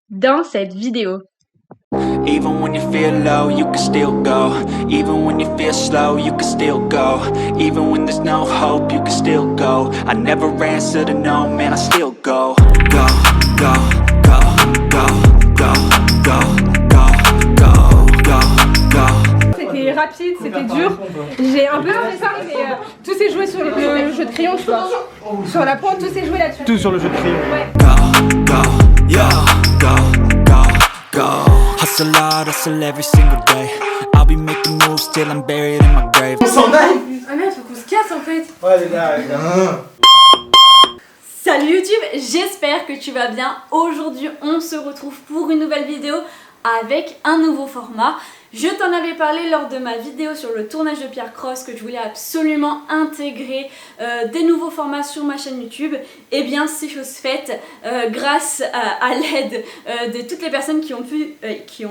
dans cette vidéo. Even when you feel low, you can still go. Even when you feel slow, you can still go. Even when there's no hope, you can still go. I never answer to no, man, I still go. Go, go, go, go, go, go, go, go, go, go. C'était rapide, c'était dur. J'ai un peu stressé, mais tout s'est joué sur le jeu de crayon, tu vois. Sur la pointe, tout s'est joué là-dessus. Tout sur le jeu de crayon. Ouais. Go, go, yeah, go, go, go. Hustle hard, hustle every single day. I'll be making moves till I'm buried in my grave. Ah merde, faut qu'on se casse en fait. Ouais les gars, les gars. Salut YouTube, j'espère que tu vas bien. Aujourd'hui, on se retrouve pour une nouvelle vidéo avec un nouveau format. Je t'en avais parlé lors de ma vidéo sur le tournage de Pierre Cross que je voulais absolument intégrer des nouveaux formats sur ma chaîne YouTube. Et bien c'est chose faite grâce à l'aide de toutes les personnes qui ont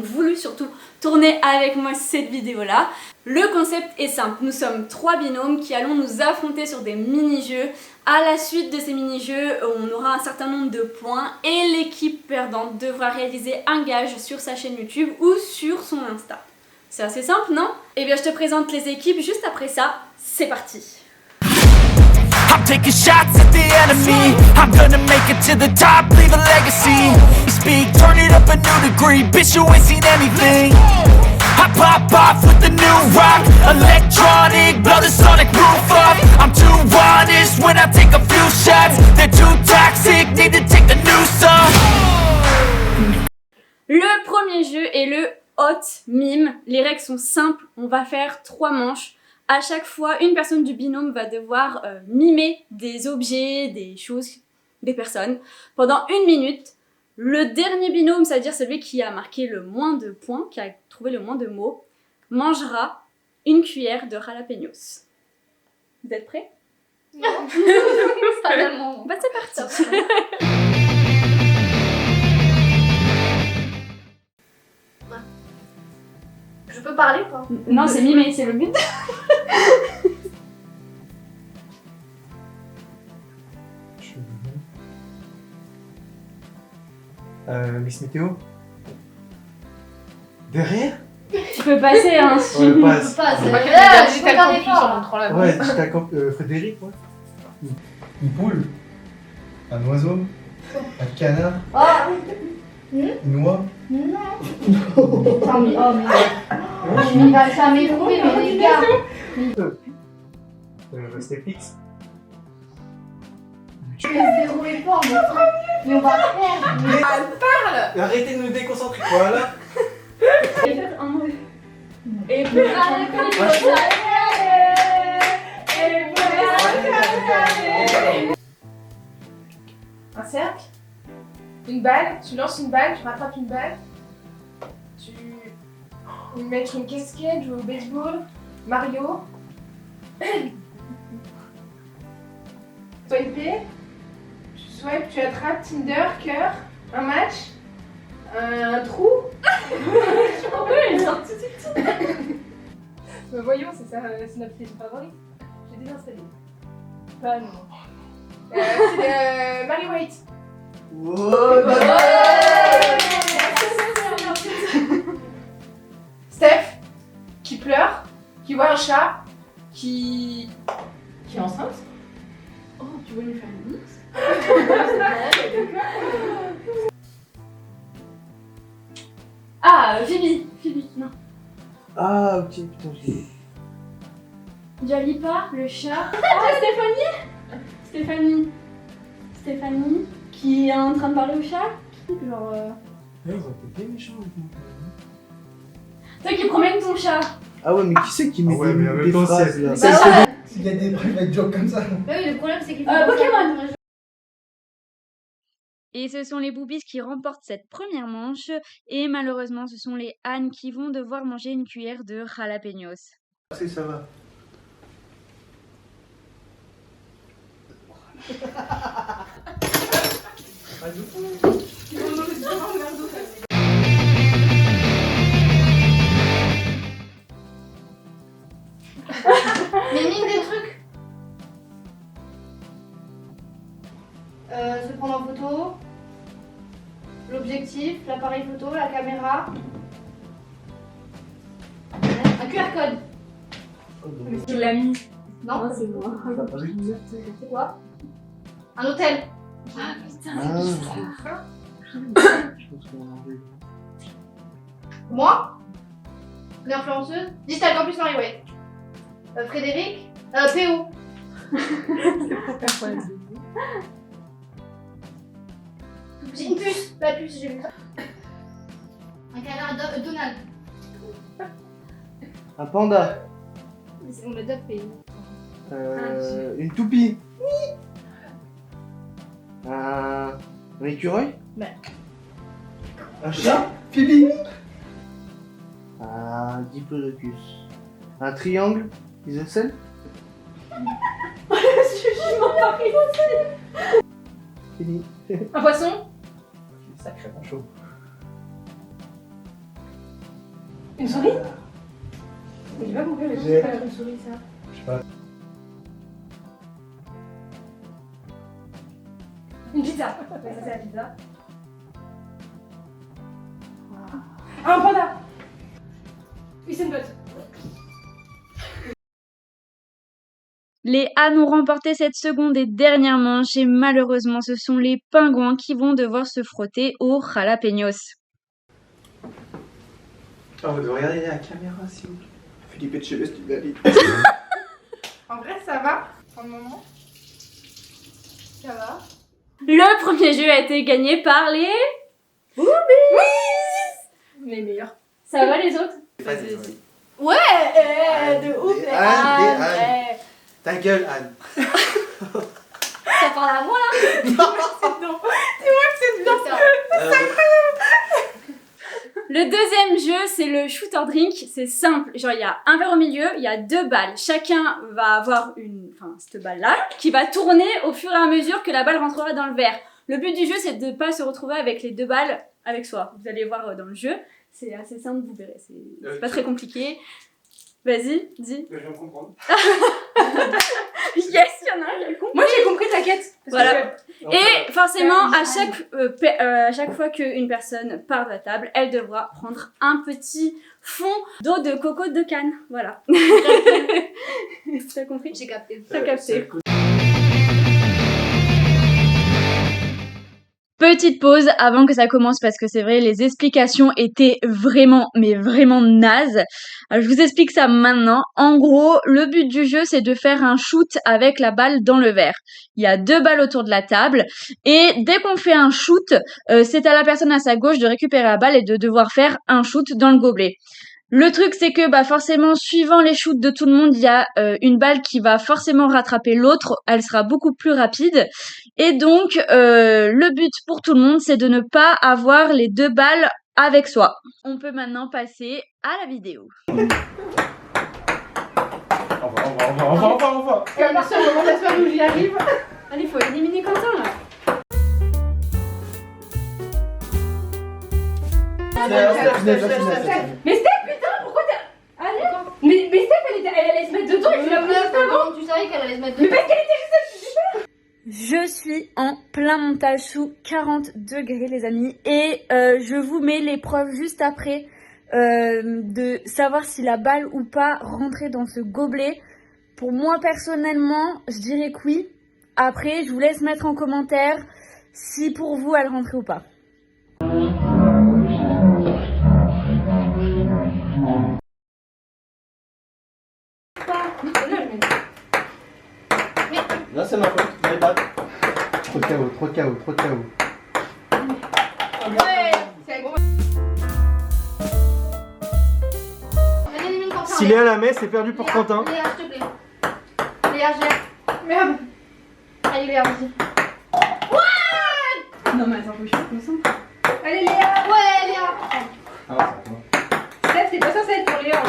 voulu surtout tourner avec moi cette vidéo là. Le concept est simple, nous sommes 3 binômes qui allons nous affronter sur des mini-jeux. À la suite de ces mini-jeux, on aura un certain nombre de points et l'équipe perdante devra réaliser un gage sur sa chaîne YouTube ou sur son Insta. C'est assez simple, non? Eh bien, je te présente les équipes juste après ça. C'est parti! I'm taking shots at the enemy. I'm gonna make it to the top, leave a legacy. Speak, turn it up a new degree. Bitch, you ain't seen anything. I pop off with the new rock. Electronic, blow the sonic roof up. I'm too honest when I take a few shots. They're too toxic, need to take the news off. Le premier jeu est le Hot Mime. Les règles sont simples. On va faire 3 manches. À chaque fois, une personne du binôme va devoir mimer des objets, des choses, des personnes pendant 1 minute. Le dernier binôme, c'est-à-dire celui qui a marqué le moins de points, qui a trouvé le moins de mots, mangera une cuillère de jalapenos. Vous êtes prêts? Non. Pas tellement. Bah c'est parti. Je peux parler ou pas? Non, c'est mimer, c'est le but. Miss Météo. Derrière. Tu peux passer, hein. Ouais, passe. Pas, c'est Pas je peux faire des efforts. Ouais, tu t'accompagnes Frédéric, ouais. Une poule. Un oiseau. Un canard. Oh. Une oie. Non. Oh mais il va jamais trouver, mais les gars. Restez fixe. Je vais se dérouler fort, mais on va faire. Arrêtez de nous déconcentrer. Voilà. Et Un cercle, une balle, tu lances une balle, tu rattrapes une balle, tu mettre une casquette, jouer au baseball, Mario, swiper, tu swipes, tu attrapes Tinder, cœur, un match, un trou. Bah voyons, c'est ça, c'est notre film favori. J'ai désinstallé. Pas non. C'est Mary White. Wow. Steph, qui pleure, qui voit un chat, qui est enceinte. Oh, tu veux lui faire une mix? Ah, Phoebe, non. Ah, ok, putain, j'ai. Jalipa, le chat. Ah, Stéphanie, qui est en train de parler au chat. Genre. Ouais, ils ont été bien méchants avec moi. Toi qui promènes ton chat. Ah ouais, mais qui c'est qui met ouais, mais en même des temps, phrases c'est- là? Bah, S'il y a des private jokes comme ça. oui, le problème c'est qu'il faut. Pokémon. Et ce sont les boobies qui remportent cette première manche. Et malheureusement, ce sont les ânes qui vont devoir manger une cuillère de jalapenos. Si, ça va. Mais mine des trucs. Se prendre en photo. L'objet l'objectif, l'appareil photo, la caméra. Un QR code. Tu l'as mis. Non, c'est moi. c'est quoi? Un hôtel. Ah putain, Je pense qu'on a enlevé. Moi? L'influenceuse? Digital Campus Paris, ouais. Frédéric? PO. Une puce. La puce, j'ai vu ça. Un canard Donald. Un panda. On l'a déjà fait. Une toupie. Un écureuil. Ouais. Un chat. Phoebe. Un diplodocus. Un triangle. Isocèle. Fini. Un poisson? Sacrément chaud. Une souris? J'ai pas compris, mais J'ai- c'est pas une souris ça. Je sais pas. Une pizza. Ouais, ça c'est la pizza. Un panda. Usain Bolt. Les Annes ont remporté cette seconde et dernière manche et malheureusement ce sont les pingouins qui vont devoir se frotter aux jalapenos. Ah, vous devez regarder la caméra si vous. Philippe Etchebest, tu l'as dit. En vrai, ça va pour le moment. Ça va. Le premier jeu a été gagné par les... Les meilleurs. Ça va les autres? Vas-y, vas-y. Ouais, de ouf, les Anne, Anne. Ta gueule, Anne. Ça parle à moi là? C'est dedans. C'est dedans. Le deuxième jeu, c'est le shooter drink. C'est simple. Genre, il y a un verre au milieu, il y a 2 balles. Chacun va avoir cette balle-là, qui va tourner au fur et à mesure que la balle rentrera dans le verre. Le but du jeu, c'est de ne pas se retrouver avec les 2 balles avec soi. Vous allez voir dans le jeu. C'est assez simple, vous verrez. C'est pas très compliqué. Vas-y, dis. Je viens de comprendre. Yes, il y en a un qui a compris. Moi j'ai compris, t'inquiète. Parce Voilà. que- Et forcément, à chaque fois qu'une personne part de la table, elle devra prendre un petit fond d'eau de coco de canne. Voilà. T'as compris? J'ai capté. T'as capté. Petite pause avant que ça commence parce que c'est vrai, les explications étaient vraiment, mais vraiment nazes. Alors, je vous explique ça maintenant. En gros, le but du jeu, c'est de faire un shoot avec la balle dans le verre. Il y a 2 balles autour de la table et dès qu'on fait un shoot, c'est à la personne à sa gauche de récupérer la balle et de devoir faire un shoot dans le gobelet. Le truc, c'est que forcément, suivant les shoots de tout le monde, il y a une balle qui va forcément rattraper l'autre. Elle sera beaucoup plus rapide. Et donc, le but pour tout le monde, c'est de ne pas avoir les 2 balles avec soi. On peut maintenant passer à la vidéo. Au revoir. Et à partir du moment où la soirée où j'y arrive. Allez, faut éliminer Quentin, là. Mais Steph, putain, pourquoi t'as. Allez. Mais Steph, elle allait se mettre dedans et tu l'as pris juste avant. Tu savais qu'elle allait se mettre Mais dedans. parce qu'elle était Je suis en plein montage sous 40 degrés, les amis. Et je vous mets l'épreuve juste après de savoir si la balle ou pas rentrait dans ce gobelet. Pour moi, personnellement, je dirais que oui. Après, je vous laisse mettre en commentaire si pour vous, elle rentrait ou pas. Là, c'est ma faute. My bad. Trop de KO. Ouais, c'est gros. On élimine Quentin. S'il est à la messe, c'est perdu pour Quentin. Léa, s'il te plaît. Léa, gère. Merde. Allez, Léa, vas-y. Non, mais attends, faut que je me concentre. Allez Léa. Ouais, Léa. Steph, c'est pas censé être pour Léa.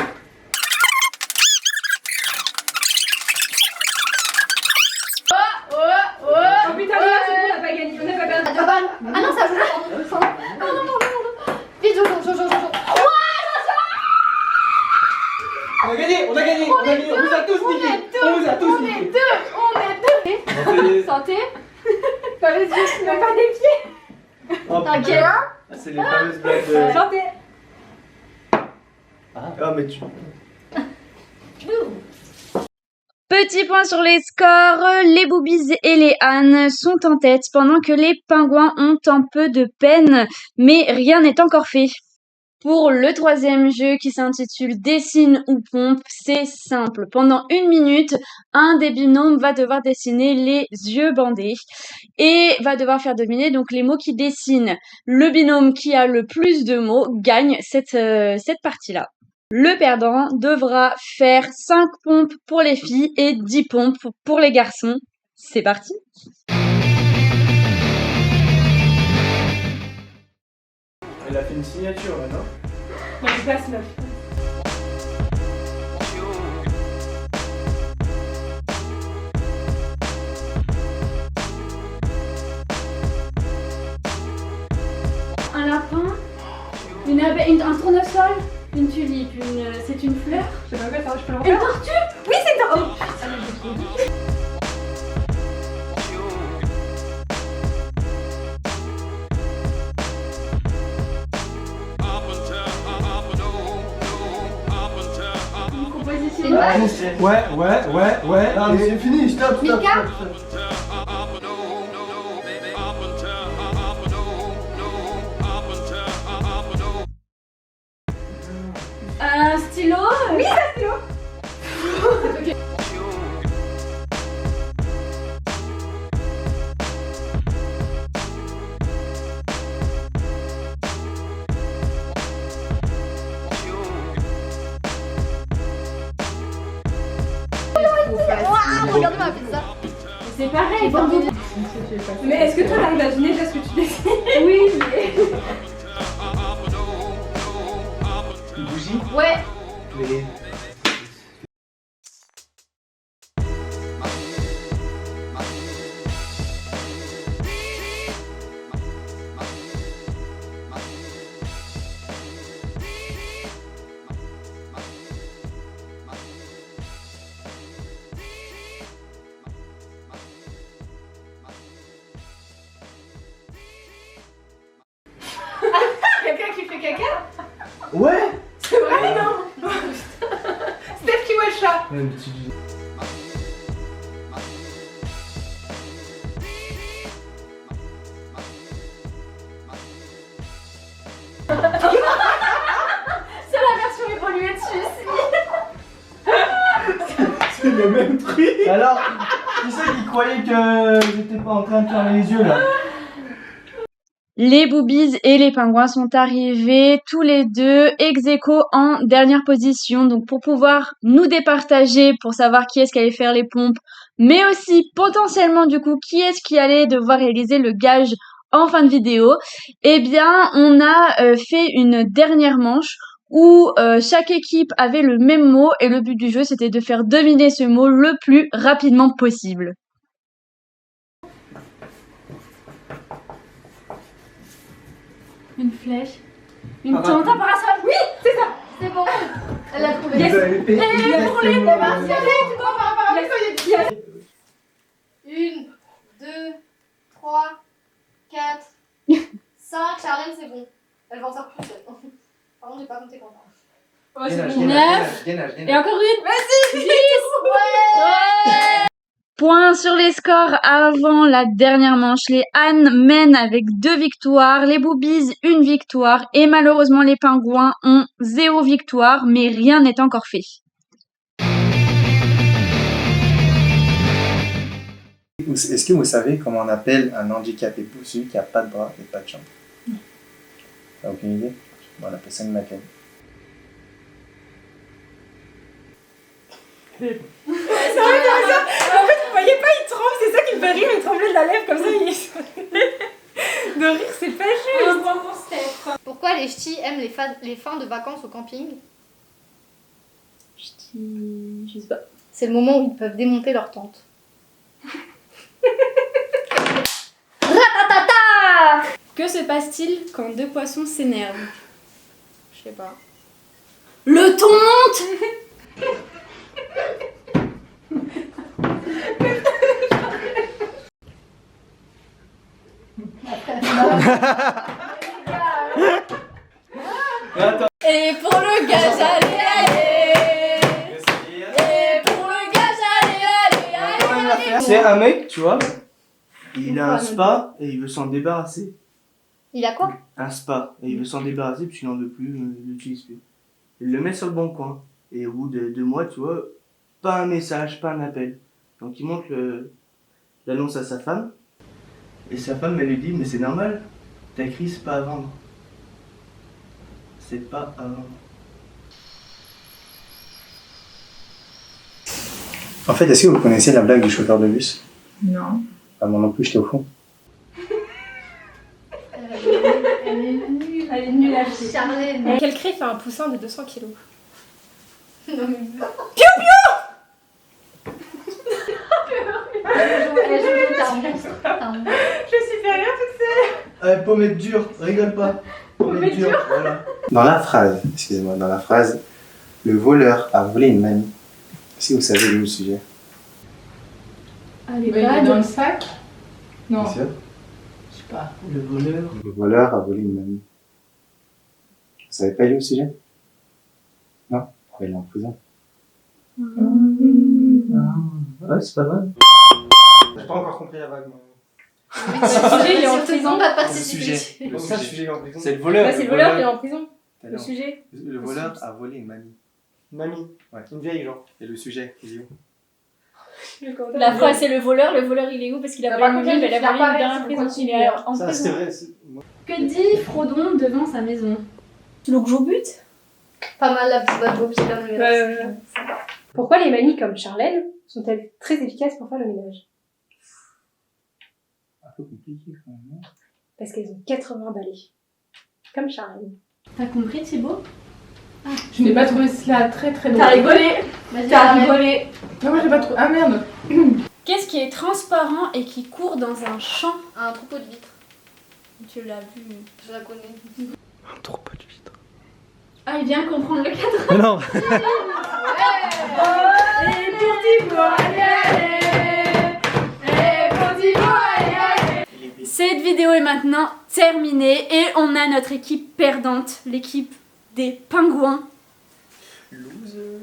Oh putain, Léa, c'est bon, on n'a pas gagné. On n'a pas perdu. À 2 balles. Ah non, ça joue. Non. Vite, Jojo. On a gagné. On vous a tous niqué. Santé. Pas les yeux, même pas des pieds. Oh, T'inquiète. C'est les fameuses blagues de... Chantez. Ah, mais tu... Petit point sur les scores, les Boobies et les Anne sont en tête pendant que les Pingouins ont un peu de peine, mais rien n'est encore fait. Pour le troisième jeu qui s'intitule Dessine ou pompe, c'est simple. Pendant 1 minute, un des binômes va devoir dessiner les yeux bandés et va devoir faire deviner donc les mots qui dessinent. Le binôme qui a le plus de mots gagne cette partie-là. Le perdant devra faire 5 pompes pour les filles et 10 pompes pour les garçons. C'est parti! Elle a fait une signature, là, non? Moi, je passe meuf. Un lapin, une abeille, un tournesol, une tulipe, c'est une fleur. Je sais pas quoi, je peux le Une refaire. tortue? Oui, c'est une tortue! Oh, putain, j'ai trop dit. Une composition. Ouais. Non, mais c'est fini, stop. Mika? Un stylo? Oui, un stylo! Regardez ma pizza. C'est pareil, bon. Mais est-ce que toi, t'arrives à deviner déjà ce que tu dessines? Oui, mais... Une bougie? Ouais. Mais... Quelqu'un qui fait caca? Ouais! C'est vrai? Non. Steph qui voit le chat. Ouais, mais tu... C'est la version évoluée de celui-ci. C'est le même truc! Alors, qui c'est qui croyait que j'étais pas en train de fermer les yeux, là? Les Boobies et les Pingouins sont arrivés tous les deux ex aequo en dernière position. Donc pour pouvoir nous départager, pour savoir qui est-ce qui allait faire les pompes, mais aussi potentiellement du coup qui est-ce qui allait devoir réaliser le gage en fin de vidéo, eh bien on a fait une dernière manche où chaque équipe avait le même mot et le but du jeu c'était de faire deviner ce mot le plus rapidement possible. Une flèche. Une tente, un parasol. Oui, c'est ça. C'est bon. Elle l'a trouvé. Yes. Vous avez fait exactement... Yes. 1, 2, 3, 4, 5. Charlène, c'est bon. Elle va en faire plus. Par contre, j'ai pas compté combien. Oh, c'est Gainage, bon. gainage, 9. gainage. Et encore une. Vas-y. 10. Ouais. Point sur les scores avant la dernière manche. Les Anne mènent avec 2 victoires, les Boobies 1 victoire et malheureusement les Pingouins ont 0 victoire, mais rien n'est encore fait. Est-ce que vous savez comment on appelle un handicapé pour celui qui n'a pas de bras et pas de jambes? T'as aucune idée? Bon, on appelle ça une macaque. En fait, vous voyez pas, il tremble, c'est ça qui me fait rire, il tremblait de la lèvre comme ça. De rire, c'est pas juste. Pourquoi les ch'tis aiment les fins de vacances au camping? Je sais pas. C'est le moment où ils peuvent démonter leur tente. Ratatata! Que se passe-t-il quand 2 poissons s'énervent? Je sais pas. Le ton monte. Attends. Et pour le gage, allez, allez. Et pour le gage, allez, allez. C'est un mec, tu vois, il a un spa et il veut s'en débarrasser. Il a quoi? Un spa et il veut s'en débarrasser parce qu'il n'en veut plus, il l'utilise plus. Il le met sur le bon coin et au bout de 2 mois, tu vois, pas un message, pas un appel. Donc il montre l'annonce à sa femme et sa femme elle lui dit mais c'est normal, ta crise c'est pas à vendre. C'est pas à vendre. En fait, est-ce que vous connaissez la blague du chauffeur de bus? Non. Ah, moi non plus, j'étais au fond. Elle est nulle à chier. Charlène. Quel cri fait un poussin de 200 kg? Non, mais... Je suis derrière toute seule. Pommette dure, rigole pas. Pommette dure, voilà. Dans la phrase, excusez-moi, dans la phrase, le voleur a volé une mamie. Si vous savez le sujet. Ah, il est dans le sac? Non. Bien sûr. Je sais pas. Le voleur. Le voleur a volé une mamie. Vous savez pas le sujet? Non? Il est en prison. Ouais, c'est pas mal. J'ai pas encore compris la vague, moi. Le sujet, il est en Sur tes prison. ondes, pas de Le participer. sujet. Le sujet, il est en prison. C'est le voleur. Bah, c'est le voleur qui est en prison. Le Non. sujet. Le voleur a volé une mamie. Mamie. Ouais. Une vieille, genre. Et le sujet, il est où? La phrase c'est le voleur il est où? Parce qu'il a Ah, volé par une contre, mamie, il il a a volé pas dans la raison, prison, continue. il est en Ça, prison. c'est vrai. Que dit Frodon devant sa maison? Tu veux que je vous bute? Pas mal la petite bateau, j'ai bien aimé. Pourquoi les mamies comme Charlène sont-elles très efficaces pour faire le ménage? Un peu compliqué quand même. Parce qu'elles ont 80 balais. Comme Charlène. T'as compris Thibaut? Je n'ai pas trouvé cela très très T'as rigolé! Vas-y, T'as Charlène. rigolé! Non, moi j'ai pas trouvé. Ah merde. Qu'est-ce qui est transparent et qui court dans un champ? Un troupeau de vitres. Tu l'as vu. Je la connais. Un troupeau de vitres. Ah, il vient comprendre le cadre. Non. Et pour Thibaut, allez, allez! Et pour Thibaut, allez, allez! Cette vidéo est maintenant terminée et on a notre équipe perdante, l'équipe des pingouins. Loser.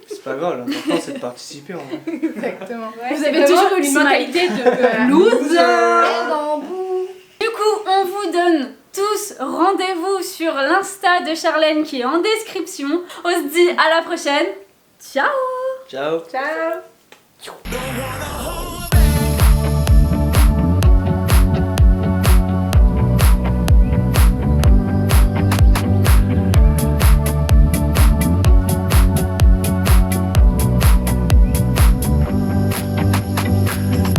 C'est pas grave, l'important c'est de participer en vrai. Exactement. Vous avez toujours eu une mentalité de loser. Perdant, bouh. Du coup, on vous donne tous rendez-vous sur l'Insta de Charlène qui est en description. On se dit à la prochaine. Ciao! Ciao. Ciao. Don't wanna